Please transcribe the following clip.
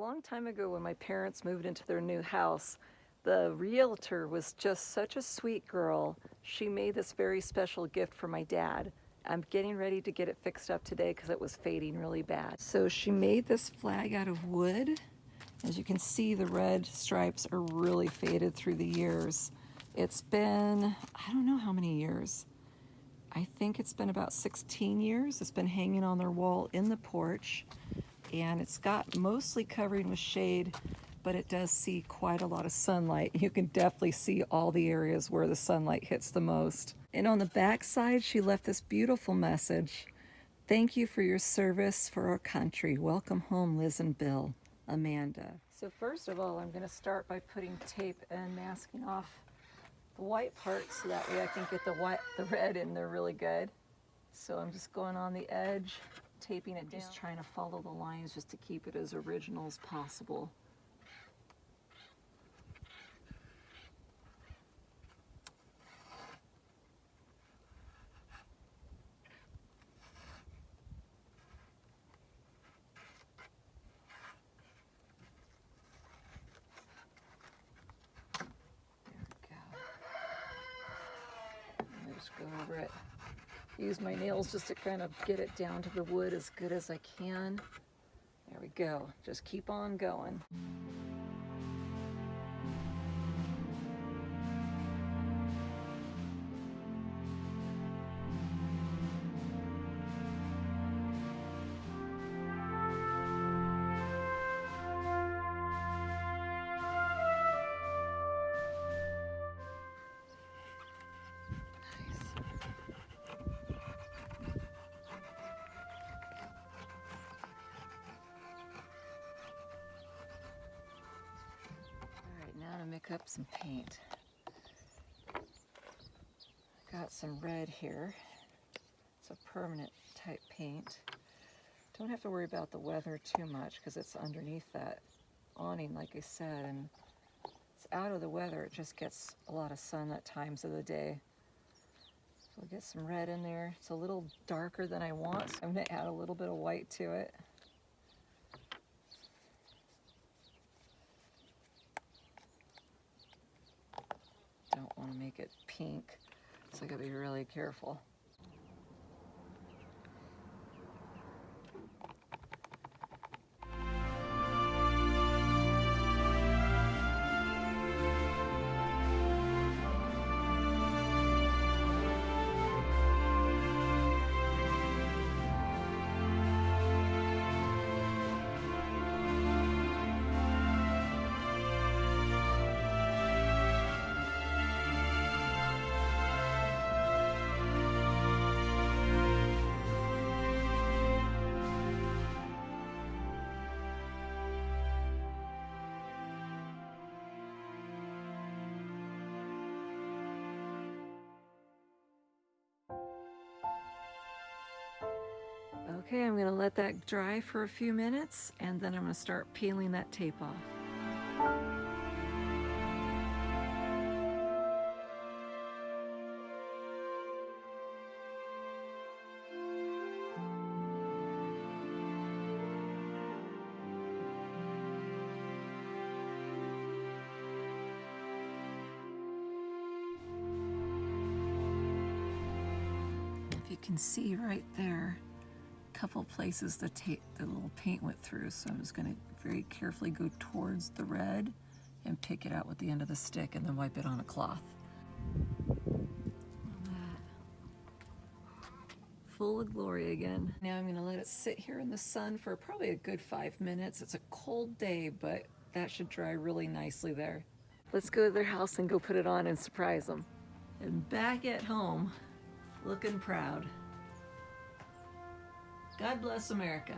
long time ago when my parents moved into their new house, the realtor was just such a sweet girl. She made this very special gift for my dad. I'm getting ready to get it fixed up today because it was fading really bad. So she made this flag out of wood. As you can see, the red stripes are really faded through the years. It's been, I don't know how many years. I think it's been about 16 years. It's been hanging on their wall in the porch, and it's got mostly covering with shade, but it does see quite a lot of sunlight. You can definitely see all the areas where the sunlight hits the most. And on the back side, she left this beautiful message. Thank you for your service for our country. Welcome home, Liz and Bill. Amanda. So first of all, I'm going to start by putting tape and masking off the white parts so that way I can get the red in there really good. So I'm just going on the edge, taping it down. Just trying to follow the lines just to keep it as original as possible. Go over it. Use my nails just to kind of get it down to the wood as good as I can. There we go. Just keep on going. Now to mix up some paint. I got some red here. It's a permanent type paint. Don't have to worry about the weather too much because it's underneath that awning, like I said, and it's out of the weather. It just gets a lot of sun at times of the day. So we'll get some red in there. It's a little darker than I want, so I'm going to add a little bit of white to it. Don't want to make it pink, so I gotta be really careful. Okay, I'm going to let that dry for a few minutes, and then I'm going to start peeling that tape off. If you can see right there, couple places the little paint went through, so I'm just going to very carefully go towards the red and pick it out with the end of the stick and then wipe it on a cloth. Full of glory again. Now I'm going to let it sit here in the sun for probably a good 5 minutes. It's a cold day, but that should dry really nicely there. Let's go to their house and go put it on and surprise them. And back at home, looking proud. God bless America.